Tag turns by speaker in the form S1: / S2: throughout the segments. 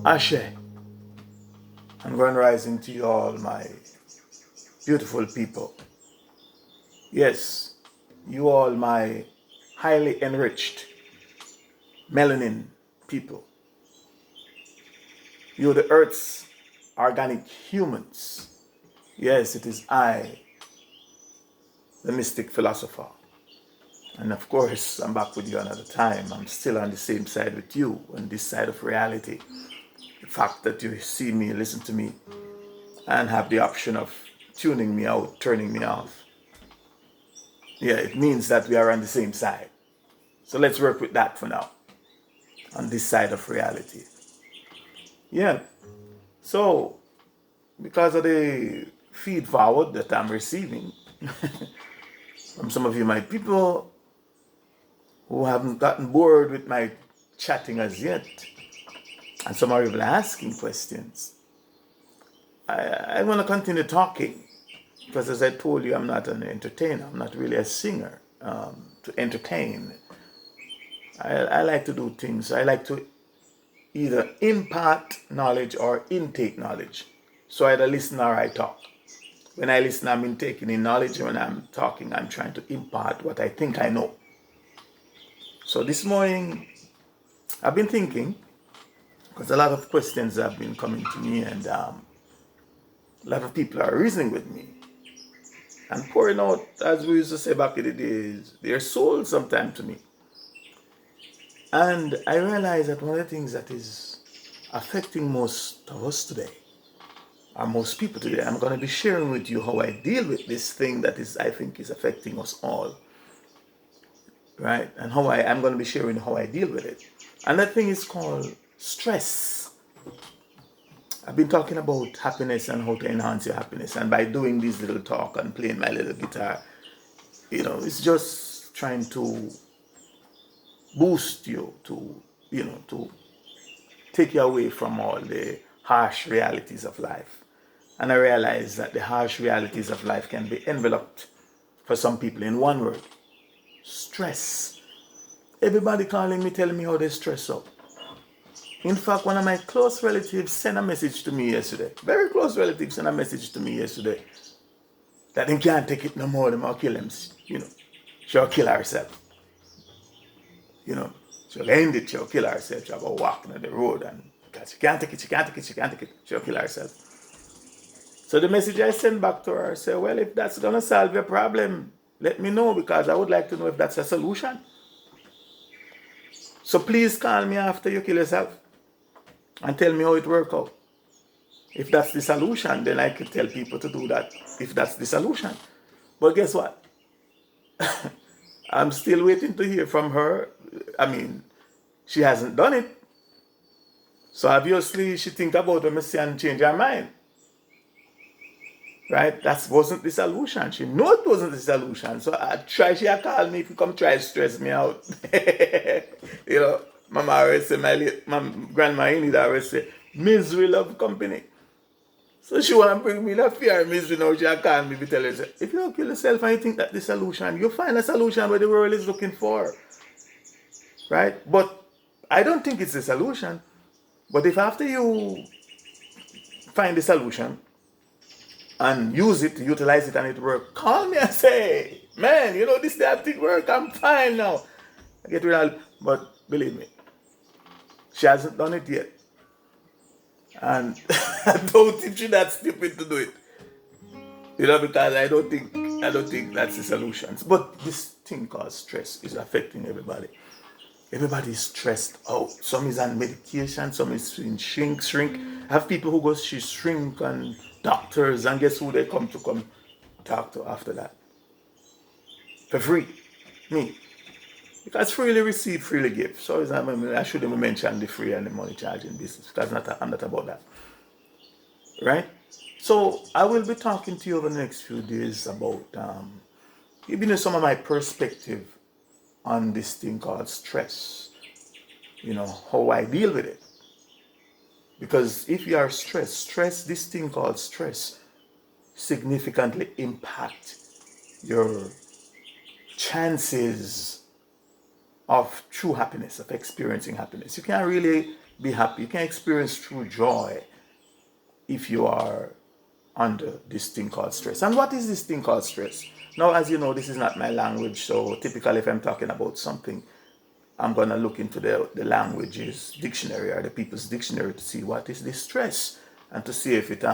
S1: Ashe, and grand rising to you all, my beautiful people. Yes, you all, my highly enriched melanin people. You, the Earth's organic humans. Yes, it is I, the Mystic Philosopher. And of course, I'm back with you another time. I'm still on the same side with you, on this side of reality. The fact that you see me, listen to me, and have the option of tuning me out, turning me off. Yeah, it means that we are on the same side. So let's work with that for now, on this side of reality. Yeah, so because of the feed forward that I'm receiving from some of you, my people, who haven't gotten bored with my chatting as yet, and some are even asking questions, I want to continue talking, because as I told you, I'm not an entertainer. I'm not really a singer to entertain. I like to do things. I like to either impart knowledge or intake knowledge. So either listen or I talk. When I listen, I'm intaking in knowledge. When I'm talking, I'm trying to impart what I think I know. So this morning, I've been thinking, because a lot of questions have been coming to me, and a lot of people are reasoning with me and pouring out, as we used to say back in the days, their soul sometime to me. And I realize that one of the things that is affecting most of us today, or most people today, I'm going to be sharing with you how I deal with this thing that is, I think, is affecting us all. Right? And I'm going to be sharing how I deal with it. And that thing is called stress. I've been talking about happiness and how to enhance your happiness. And by doing this little talk and playing my little guitar, it's just trying to boost you, to take you away from all the harsh realities of life. And I realize that the harsh realities of life can be enveloped for some people in one word: stress. Everybody calling me, telling me how they stress out. In fact, one of my close relatives sent a message to me yesterday. Very close relative sent a message to me yesterday that they can't take it no more, they might kill them. She'll kill herself. She'll end it, she'll kill herself. She'll go walking on the road, and because she can't take it, she'll kill herself. So the message I sent back to her, I said, well, if that's gonna solve your problem, let me know, because I would like to know if that's a solution. So please call me after you kill yourself and tell me how it worked out. If that's the solution, then I could tell people to do that, if that's the solution. But guess what? I'm still waiting to hear from her. I mean, she hasn't done it. So obviously she think about what I say and change her mind. Right? That wasn't the solution. She knew it wasn't the solution. So she had called me if you come try to stress me out. Mama always say, my grandma Enid always say, misery love company. So she want to bring me that fear and misery now. She had called me to tell her, if you don't kill yourself and you think that the solution, you find a solution where the world is looking for. Right? But I don't think it's the solution. But if after you find the solution and use it, utilize it, and it work, call me and say, man, this damn thing work, I'm fine now. I get rid of it. But believe me, she hasn't done it yet. And I don't think she's that stupid to do it. Because I don't think that's the solution. But this thing called stress is affecting everybody. Everybody is stressed out. Some is on medication, some is in shrink. I have people who go to shrink and doctors, and guess who they come talk to after that? For free. Me. Because freely receive, freely give. So I shouldn't mention the free and the money charging business, because I'm not about that. right? So I will be talking to you over the next few days about giving you some of my perspective on this thing called stress. You know, how I deal with it. Because if you are stress, this thing called stress significantly impact your chances of true happiness, of experiencing happiness. You can't really be happy. You can't experience true joy if you are under this thing called stress. And what is this thing called stress? Now, as you know, this is not my language, so typically if I'm talking about something, I'm going to look into the language's dictionary or the people's dictionary to see what is this stress and to see if it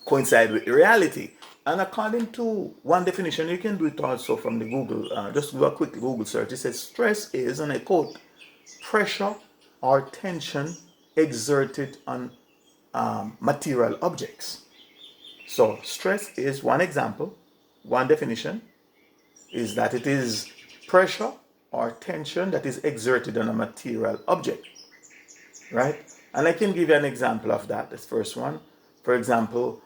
S1: coincides with the reality. And according to one definition, you can do it also from the Google, just do a quick Google search. It says stress is, and I quote, pressure or tension exerted on material objects. So stress is one example, one definition is that it is pressure or tension that is exerted on a material object, right? And I can give you an example of that, this first one. For example,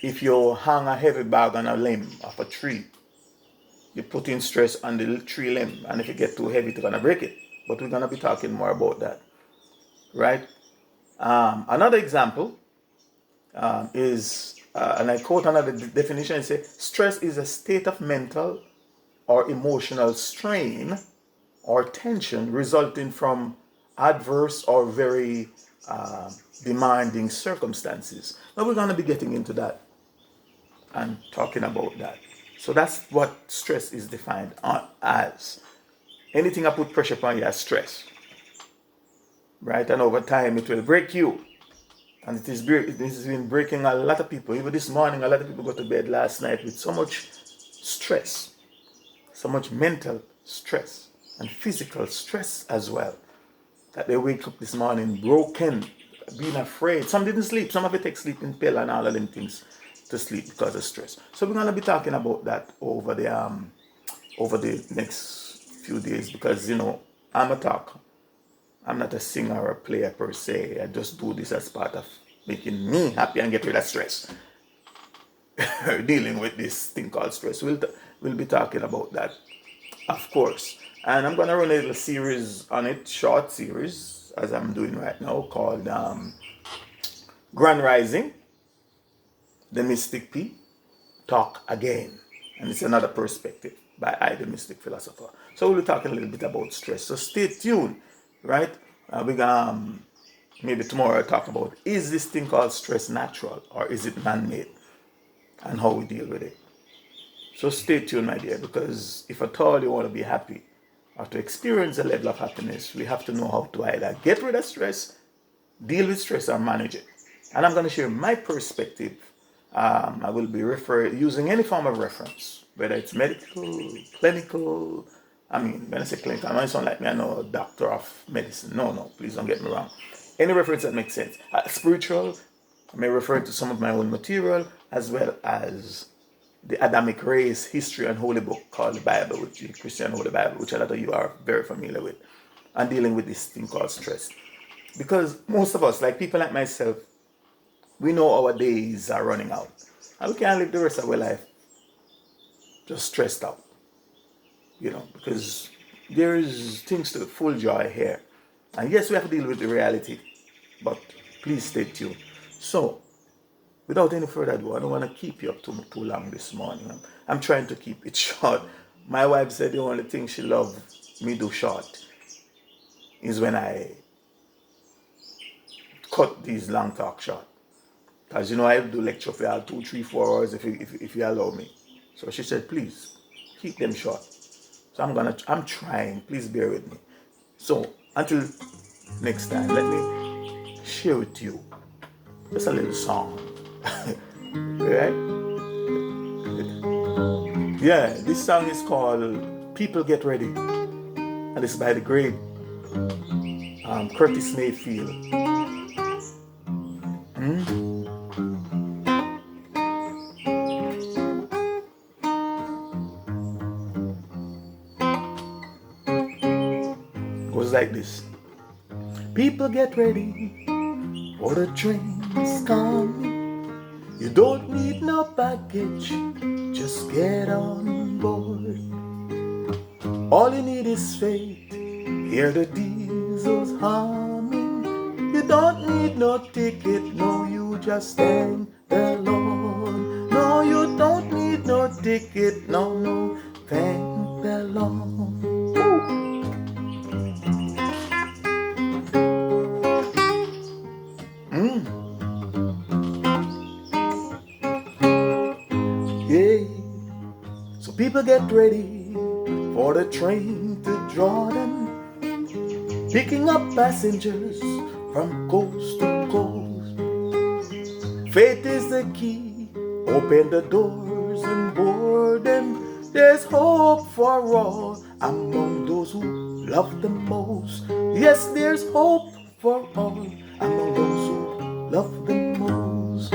S1: if you hang a heavy bag on a limb of a tree, you put in stress on the tree limb, and if it gets too heavy, it's gonna break it. But we're gonna be talking more about that, right? Another example is, and I quote another definition, it says, stress is a state of mental or emotional strain or tension resulting from adverse or very demanding circumstances. Now we're going to be getting into that and talking about that. So that's what stress is defined as. Anything I put pressure upon you as stress, right? And over time it will break you. And this has been breaking a lot of people. Even this morning, a lot of people go to bed last night with so much stress, so much mental stress and physical stress as well, that they wake up this morning broken, being afraid. Some didn't sleep. Some of it take sleeping pill and all of them things to sleep because of stress. So we're gonna be talking about that over the next few days, because you know I'm a talker. I'm not a singer or a player per se. I just do this as part of making me happy and get rid of stress. Dealing with this thing called stress. We'll be talking about that, of course. And I'm going to run a little series on it, short series, as I'm doing right now, called Grand Rising, the Mystic P, Talk Again. And it's another perspective by I, the Mystic Philosopher. So we'll be talking a little bit about stress. So stay tuned, right? We're going to maybe tomorrow talk about, is this thing called stress natural or is it man-made, and how we deal with it. So stay tuned, my dear, because if at all you want to be happy or to experience a level of happiness, we have to know how to either get rid of stress, deal with stress, or manage it. And I'm going to share my perspective. I will be using any form of reference, whether it's medical, clinical. I mean, when I say clinical, I might sound like me, I know a doctor of medicine. No, please don't get me wrong. Any reference that makes sense. Spiritual, I may refer to some of my own material, as well as the Adamic race history and holy book called the Bible, which is Christian Holy Bible, which a lot of you are very familiar with, and dealing with this thing called stress. Because most of us, like people like myself, we know our days are running out, and we can't live the rest of our life just stressed out, you know, because there is things to full joy here. And yes, we have to deal with the reality, but please stay tuned. So, without any further ado, I don't want to keep you up too long this morning. I'm trying to keep it short. My wife said the only thing she loves me do short is when I cut these long talk short. Because you know I do lecture for y'all 2, 3, 4 hours if you allow me. So she said, please keep them short. So I'm trying. Please bear with me. So until next time, let me share with you just a little song. Right? Yeah, this song is called People Get Ready. And it's by the great Curtis Mayfield. Goes like this. People get ready, for the train's coming. You don't need no baggage, just get on board. All you need is faith, hear the diesels humming. You don't need no ticket, no, you just thank the Lord. No, you don't need no ticket, no, no, thank the Lord. Yeah. So people get ready for the train to draw them, picking up passengers from coast to coast. Faith is the key, open the doors and board them. There's hope for all among those who love the most. Yes, there's hope for all among those who love the most.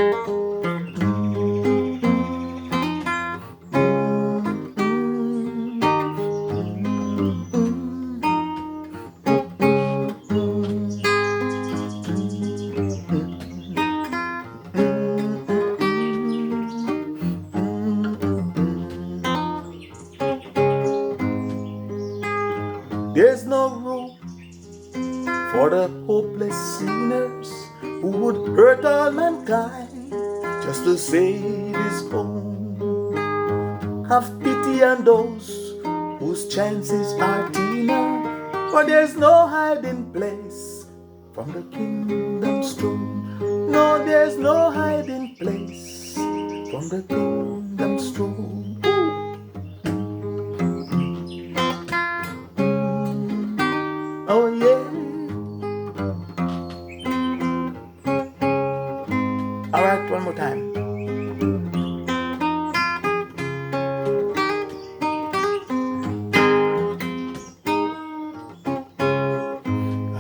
S1: There's no room for the hopeless sinners who would hurt all mankind just to save his own. Have pity on those whose chances are thinner, for there's no hiding place from the kingdom's throne. No, there's no hiding place from the kingdom's throne. Oh yeah. All right, one more time.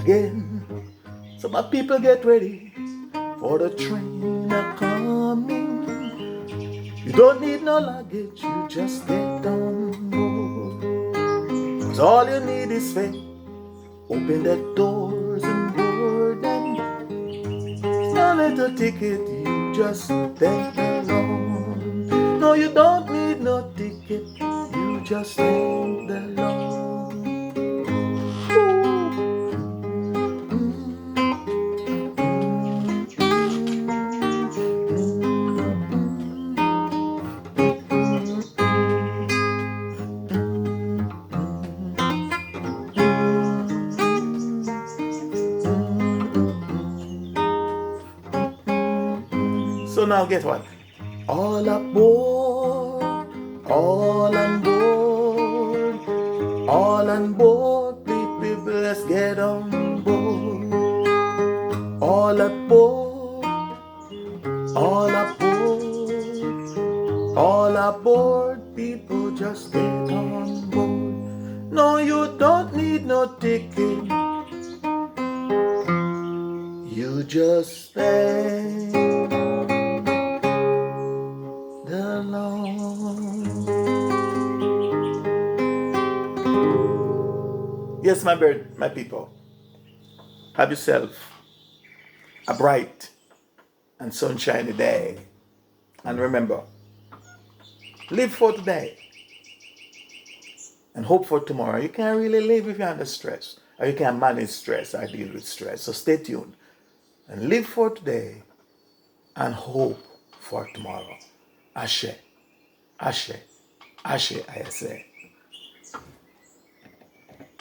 S1: Again. So my people get ready for the train a coming. You don't need no luggage, you just get on board. 'Cause all you need is faith. Open the doors and board them. It's no little ticket, you just thank the Lord. No, you don't need no ticket, you just thank the Lord. So now guess what? All aboard, all on board, all on board, people, let's get on board. All aboard, all aboard, all aboard, people, just get on board. No, you don't need no ticket, you just thank the Lord. Yes, my people, have yourself a bright and sunshiny day. And remember, live for today and hope for tomorrow. You can't really live if you're under stress, or you can't manage stress or deal with stress. So stay tuned and live for today and hope for tomorrow. Ashe, Ashe, Ashe, I say.